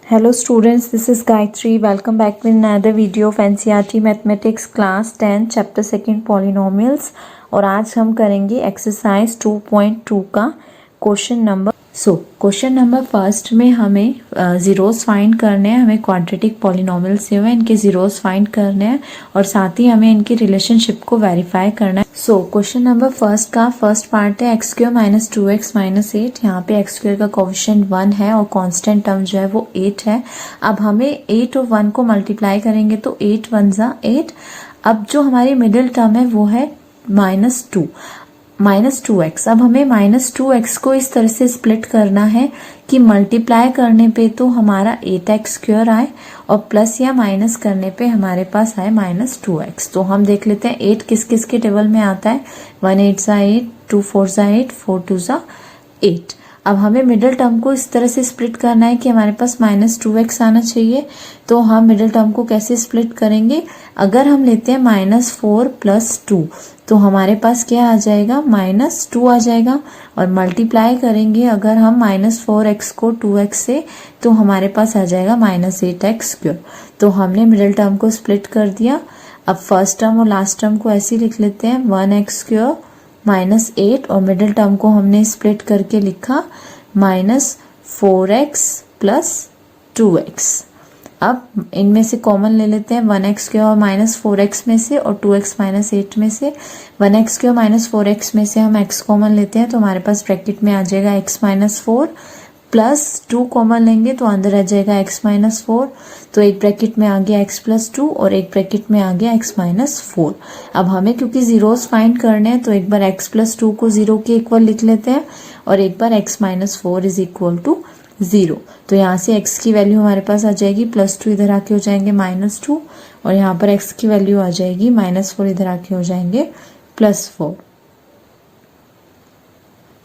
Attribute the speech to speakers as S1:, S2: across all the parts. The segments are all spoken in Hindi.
S1: Hello students, this is Gayatri. Welcome back with another video of NCERT Mathematics Class 10 Chapter 2 Polynomials। और आज हम करेंगे एक्सरसाइज 2.2 का question number. Question number first में हमें ज़ीरोस फाइंड करने हैं। हमें क्वाड्रेटिक पॉलिनोमियल से हुए इनके ज़ीरोस फाइंड करने हैं और साथ ही हमें इनकी रिलेशनशिप को वेरीफाई करना है। क्वेश्चन नंबर फर्स्ट का फर्स्ट पार्ट है x square minus 2x minus 8। यहाँ पे एक्स स्क्वायर का कोफिशिएंट 1 है और कांस्टेंट टर्म जो है वो 8 है। अब हमें 8 और 1 को मल्टीप्लाई करेंगे तो 8 1 जा 8। अब जो हमारी मिडिल टर्म है वो है -2x। अब हमें -2x को इस तरह से स्प्लिट करना है कि मल्टीप्लाई करने पे तो हमारा 8x स्क्वायर आए और प्लस या माइनस करने पे हमारे पास आए -2x। तो हम देख लेते हैं 8 किस किस के टेबल में आता है। 1 8 जा 8, 2 4 जा 8, 4 2 जा 8। अब हमें मिडिल टर्म को इस तरह से स्प्लिट करना है कि हमारे पास -2x आना चाहिए। तो हम मिडिल टर्म को कैसे स्प्लिट करेंगे? अगर हम लेते हैं -4 + 2 तो हमारे पास क्या आ जाएगा? -2 आ जाएगा। और मल्टीप्लाई करेंगे अगर हम -4x को 2x से तो हमारे पास आ जाएगा -8x स्क्वायर। तो हमने मिडिल टर्म को स्प्लिट कर दिया। अब फर्स्ट टर्म और लास्ट टर्म को ऐसे ही लिख लेते हैं, 1x स्क्वायर -8 और मिडिल टर्म को हमने स्प्लिट करके लिखा -4x + 2x। अब इनमें से कॉमन ले लेते हैं 1x स्क्वायर और -4x में से और 2x - 8 में से। 1x स्क्वायर -4x में से हम x कॉमन लेते हैं तो हमारे पास ब्रैकेट में आ जाएगा x - 4 प्लस 2 कॉमन लेंगे तो अंदर आ जाएगा x - 4। तो एक ब्रैकेट में आ गया x + 2 और एक ब्रैकेट में आ गया x - 4। अब हमें क्योंकि जीरोस फाइंड करने हैं तो एक बार x + 2 को 0 के इक्वल लिख लेते हैं और एक बार x - 4 = 0। तो यहाँ से x की वैल्यू हमारे पास आ जाएगी +2 इधर आके हो जाएंगे -2 और यहाँ पर x की वैल्यू आ जाएगी -4 इधर आके हो जाएंगे +4।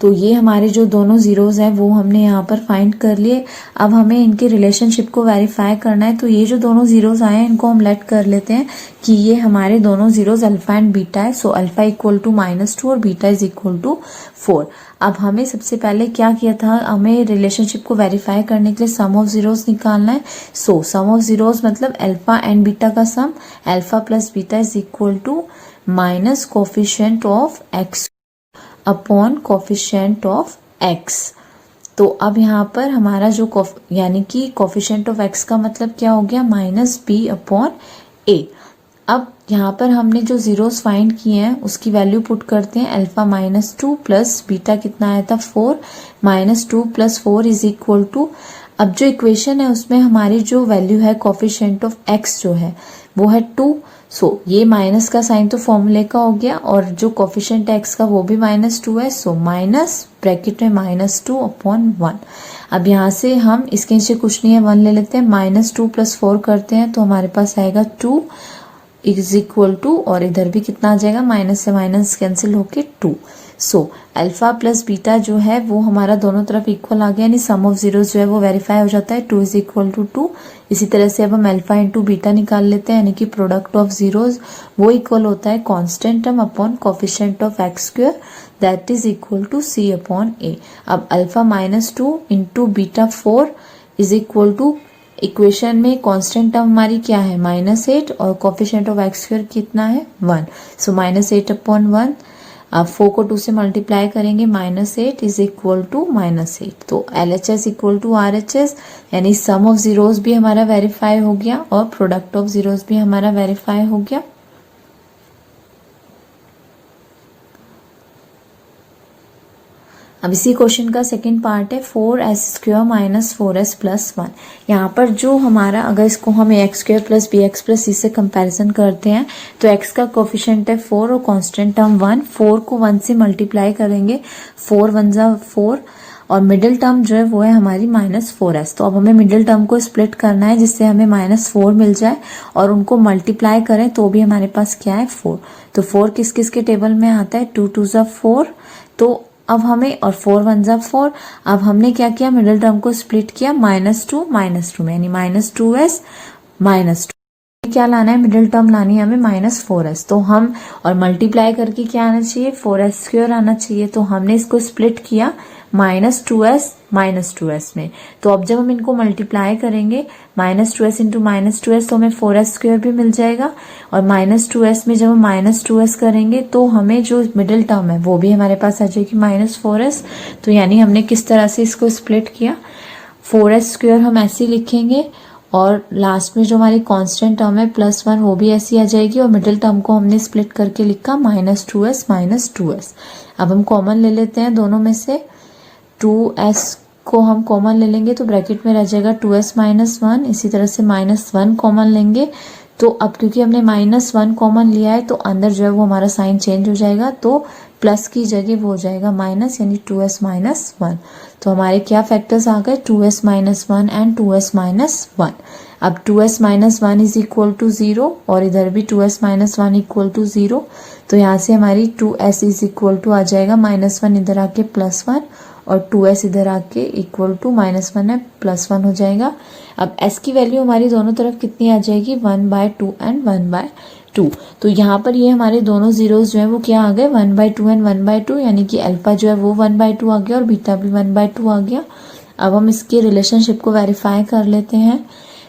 S1: तो ये हमारे जो दोनों जीरोस हैं वो हमने यहाँ पर फाइंड कर लिए। अब हमें इनके रिलेशनशिप को वेरीफाई करना है। तो ये जो दोनों जीरोस आए हैं इनको हम लेट कर लेते हैं कि ये हमारे दोनों जीरोस अल्फा एंड बीटा है। सो अल्फा = -2 और बीटा = 4। अब हमें सबसे पहले क्या किया था, हमें रिलेशनशिप को वेरीफाई करने के लिए सम ऑफ जीरोस निकालना है। सो सम ऑफ जीरोस मतलब अल्फा एंड बीटा का sum, alpha + beta = coefficient of x upon coefficient of x। तो अब यहाँ पर हमारा जो यानी कि कोफिशिएंट ऑफ x का मतलब क्या हो गया? -b/a। अब यहाँ पर हमने जो जीरोस फाइंड किए हैं उसकी वैल्यू पुट करते हैं। अल्फा -2 प्लस बीटा कितना आया था? 4। -2 + 4 = अब जो इक्वेशन है उसमें हमारी जो वैल्यू है कोफिशिएंट ऑफ x जो है वो है 2। ये माइनस का साइन तो फॉर्मूले का हो गया और जो कोफिशिएंट x का वो भी -2 है। माइनस ब्रैकेट में -2/1। अब यहाँ से हम इसके नीचे कुछ नहीं है 1 ले लेते हैं, -2 + 4 करते हैं तो हमारे पास आएगा 2 = और इधर भी कितना आ जाएगा? माइनस से माइनस कैंसिल होके 2। अल्फा + बीटा जो है वो हमारा दोनों तरफ इक्वल आ गया, यानी सम ऑफ जीरोस जो है वो वेरीफाई हो जाता है। 2 = 2। इसी तरह से अब हम अल्फा × बीटा निकाल लेते हैं, यानी कि प्रोडक्ट ऑफ जीरोस वो इक्वल होता है constant term upon coefficient of x square that is equal to c/a। अब अल्फा -2 × बीटा 4 = इक्वेशन में कांस्टेंट टर्म हमारी क्या है? -8 और कोफिशिएंट ऑफ x स्क्वायर कितना है? 1। -8/1। अब 4 को 2 से मल्टीप्लाई करेंगे, -8 = -8। तो LHS = RHS, यानी सम ऑफ जीरोस भी हमारा वेरीफाई हो गया और प्रोडक्ट ऑफ जीरोस भी हमारा वेरीफाई हो गया। अब इसी क्वेश्चन का सेकंड पार्ट है 4s² - 4s + 1। यहाँ पर जो हमारा अगर इसको हम ax² + bx + c से कंपैरिजन करते हैं तो x का कोफिशिएंट है 4 और कांस्टेंट टर्म 1। 4 को 1 से मल्टीप्लाई करेंगे, 4 1 जा 4 और मिडिल टर्म जो है वो है हमारी -4s। तो अब हमें मिडिल टर्म को स्प्लिट करना है जिससे हमें -4 मिल जाए और उनको मल्टीप्लाई करें तो भी हमारे पास क्या है? 4। तो 4 किस किस के टेबल में आता है? 2 2 जा 4। तो अब हमें और 4 1 जा 4। अब हमने क्या किया? मिडिल टर्म को स्प्लिट किया -2 -2 में, यानी -2s -2। क्या लाना है? मिडिल टर्म लानी है हमें -4s। तो हम और मल्टीप्लाई करके क्या आना चाहिए? 4s² आना चाहिए। तो हमने इसको स्प्लिट किया -2s में। तो अब जब हम इनको मल्टीप्लाई करेंगे -2s इंटू -2s तो हमें 4s² भी मिल जाएगा, और -2s में जब हम -2s करेंगे तो हमें जो मिडिल टर्म है वो भी हमारे पास आ जाएगी -4s। तो यानी हमने किस तरह से इसको स्प्लिट किया, 4s² हम ऐसे ही लिखेंगे, और लास्ट में जो हमारी कांस्टेंट टर्म है +1 वो भी ऐसी आ जाएगी, और मिडिल टर्म को हमने स्प्लिट करके लिखा -2s। अब हम कॉमन ले लेते हैं दोनों में से, 2s को हम कॉमन ले लेंगे तो ब्रैकेट में रह जाएगा 2s - 1, इसी तरह से -1 कॉमन लेंगे। तो अब क्योंकि हमने -1 कॉमन लिया है तो अंदर जो है वो हमारा साइन चेंज हो जाएगा, तो प्लस की जगह वो हो जाएगा माइनस, यानी 2s - 1। तो हमारे क्या फैक्टर्स आ गए, 2s - 1 एंड 2s - 1। अब 2s - 1 इज इक्वल टू 0, और इधर भी 2s - 1 इक्वल टू 0। तो यहाँ से हमारी 2s इज इक्वल टू आ जाएगा -1 इधर आके +1, और 2s इधर आके इक्वल टू -1 है +1 हो जाएगा। अब s की वैल्यू हमारी दोनों तरफ कितनी आ जाएगी, 1/2 एंड 1/2। तो यहाँ पर ये हमारे दोनों जीरोस जो है वो क्या आ गए, 1/2 एंड 1/2, यानी कि अल्फा जो है वो 1/2 आ गया और बीटा भी 1/2 आ गया। अब हम इसके रिलेशनशिप को वेरीफाई कर लेते हैं।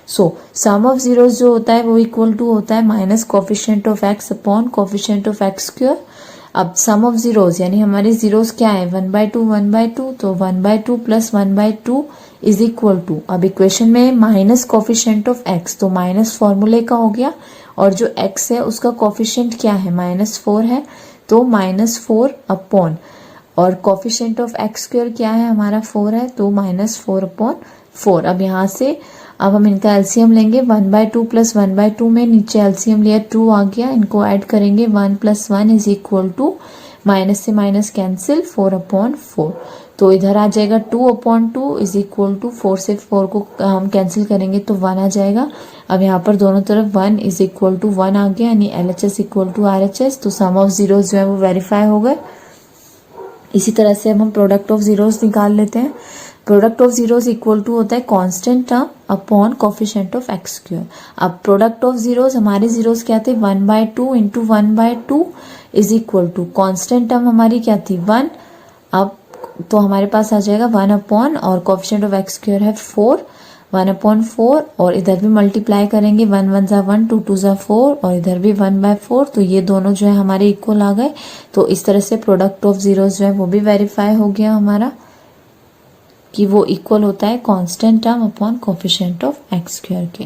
S1: सो सम ऑफ जीरोस जो होता है वो इक्वल टू होता है minus coefficient of x upon coefficient of x²। अब सम ऑफ जीरोस यानी हमारे जीरोस क्या है, 1/2 1/2, तो 1/2 प्लस 1/2 इज इक्वल टू, अब इक्वेशन में माइनस कोफिशिएंट ऑफ x, तो माइनस फॉर्मूले का हो गया, और जो x है उसका कोफिशिएंट क्या है, -4 है, तो -4 अपॉन, और कोफिशिएंट ऑफ x² क्या है हमारा 4 है, तो -4 अपॉन 4। अब यहाँ से अब हम इनका एलसीएम लेंगे, 1/2 प्लस 1/2 में नीचे एलसीएम लिया 2 आ गया, इनको ऐड करेंगे 1 + 1 इज इक्वल टू, माइनस से माइनस कैंसिल, 4/4। तो इधर आ जाएगा 2/2 इज इक्वल टू 4 से 4 को हम कैंसिल करेंगे तो 1 आ जाएगा। अब यहाँ पर दोनों तरफ 1 इज इक्वल टू 1 आ गया, यानी LHS इक्वल टू RHS। तो सम ऑफ जीरोस जो है वो वेरीफाई हो गए। इसी तरह से अब हम प्रोडक्ट ऑफ जीरोस निकाल लेते हैं। Product of zeros equal to होता है constant term upon coefficient of x²। अब प्रोडक्ट ऑफ जीरोस, हमारे जीरोस क्या थे, 1/2 into 1/2 is equal to, constant term हमारी क्या थी 1, अब तो हमारे पास आ जाएगा 1 अपॉन, और कोफिशिएंट ऑफ x² है 4, 1/4, और इधर भी मल्टीप्लाई करेंगे, 1 1 ज़ा 1, 2 2 ज़ा 4, और इधर भी 1/4, तो ये दोनों जो है हमारे इक्वल आ गए। तो इस तरह से प्रोडक्ट ऑफ जीरोस जो है वो भी वेरीफाई हो गया हमारा, कि वो इक्वल होता है constant term upon coefficient of x² के।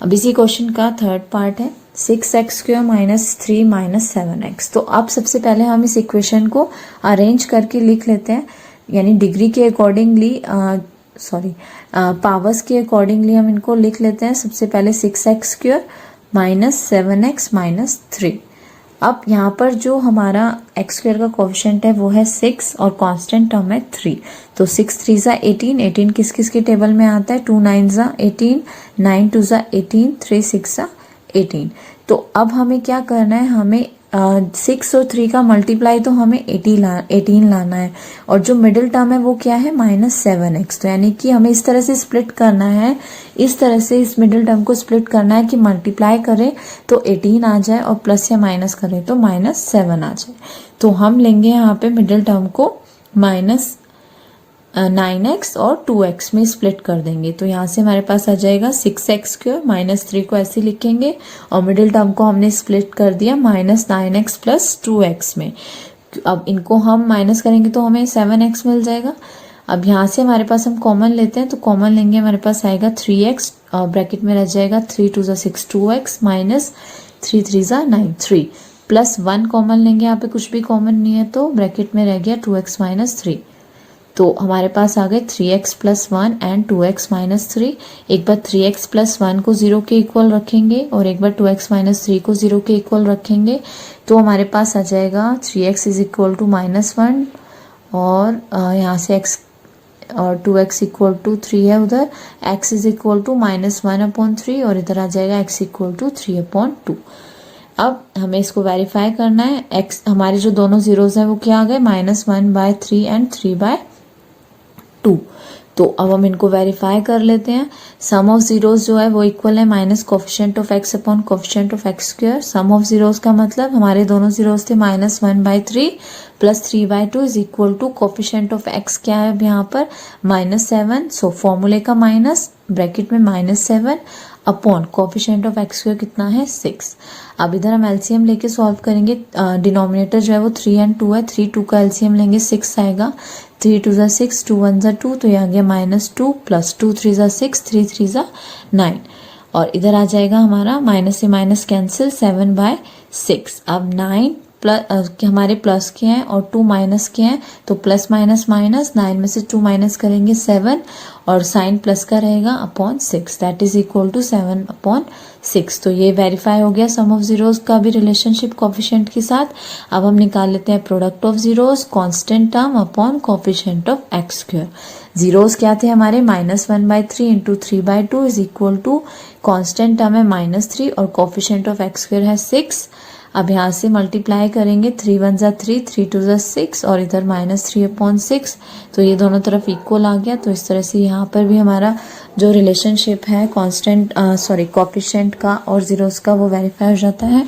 S1: अब इसी क्वेश्चन का थर्ड पार्ट है 6x² - 3 - 7x। तो अब सबसे पहले हम इस इक्वेशन को अरेंज करके लिख लेते हैं, यानी डिग्री के अकॉर्डिंगली, पावर्स के अकॉर्डिंगली हम इनको लिख लेते हैं। सबसे पहले 6x² - 7x - 3। अब यहाँ पर जो हमारा x² का कोफिशिएंट है वो है 6, और कांस्टेंट टर्म है 3। तो 6 3 ज़ा 18, 18 किस किस के टेबल में आता है, 2 9 ज़ा 18, 9 2 ज़ा 18, 3 6 ज़ा 18। तो अब हमें क्या करना है, हमें 6 और 3 का मल्टीप्लाई तो हमें 18 लाना है, और जो मिडिल टर्म है वो क्या है -7x। तो यानी कि हमें इस तरह से स्प्लिट करना है, इस तरह से इस मिडिल टर्म को स्प्लिट करना है कि मल्टीप्लाई करें तो 18 आ जाए, और प्लस या माइनस करें तो -7 आ जाए। तो हम लेंगे यहाँ पे मिडिल टर्म को -9x और 2x में स्प्लिट कर देंगे। तो यहाँ से हमारे पास आ जाएगा 6x² -3 को ऐसे लिखेंगे, और मिडिल टर्म को हमने स्प्लिट कर दिया -9x + 2x में। अब इनको हम माइनस करेंगे तो हमें 7x मिल जाएगा। अब यहाँ से हमारे पास हम कॉमन लेते हैं, तो कॉमन लेंगे हमारे पास आएगा 3x, और ब्रैकेट में रह जाएगा 3 2 ज़ा 6 2x - 3 3 ज़ा 9 3, प्लस 1 कॉमन लेंगे, यहाँ पे कुछ भी कॉमन नहीं है तो ब्रैकेट में रह गया 2x - 3। तो हमारे पास आ गए 3x + 1 एंड 2x - 3। एक बार 3x + 1 को 0 के इक्वल रखेंगे, और एक बार 2x - 3 को 0 के इक्वल रखेंगे, तो हमारे पास आ जाएगा 3x इज इक्वल टू -1, और यहाँ से x और 2x इक्वल टू 3 है, उधर x इज इक्वल टू -1/3, और इधर आ जाएगा x इक्वल टू 3/2। अब हमें इसको वेरीफाई करना है। x हमारे जो दोनों जीरोस हैं वो क्या आ गए, -1/3 एंड 3/2। तो अब हम इनको वेरीफाई कर लेते हैं। सम ऑफ जीरोस जो है वो इक्वल है minus coefficient of X upon coefficient of X square. Sum of zeros का मतलब हमारे दोनों जीरोस थे -1/3 plus 3/2 is equal to coefficient of X क्या है अब यहाँ पर -7। सो फॉर्मूले का माइनस ब्रैकेट में -7 upon coefficient of X square कितना है 6। अब इधर हम एलसीएम लेके सॉल्व करेंगे। डिनोमिनेटर जो है वो 3 और 2 है। 3 2 का एलसीएम लेंगे 6 आएगा। 3 2 ज़ा 6, 2 1 ज़ा 2, तो ये आ गया -2 प्लस 2 3 ज़ा 6, 3 3 ज़ा 9 और इधर आ जाएगा हमारा माइनस से माइनस कैंसिल 7/6। अब 9 प्लस हमारे प्लस के हैं और 2 माइनस के हैं तो प्लस माइनस माइनस 9 में से 2 माइनस करेंगे 7 और साइन प्लस का रहेगा upon 6 that is equal to 7/6। तो ये वेरीफाई हो गया सम ऑफ जीरोस का भी रिलेशनशिप कोफिशिएंट के साथ। अब हम निकाल लेते हैं product of zeros constant term upon coefficient of X square. Zeros क्या थे हमारे -1/3 into 3/2 is equal to constant term है -3 और कोफिशिएंट ऑफ एक्स स्क्वायर है 6। अब यहाँ से मल्टीप्लाई करेंगे 3 1 ज़ा 3, 3 2 ज़ा 6 और इधर -3/6 तो ये दोनों तरफ इक्वल आ गया। तो इस तरह से यहाँ पर भी हमारा जो रिलेशनशिप है कांस्टेंट कोफिशिएंट का और जीरोस का वो वेरीफाई हो जाता है।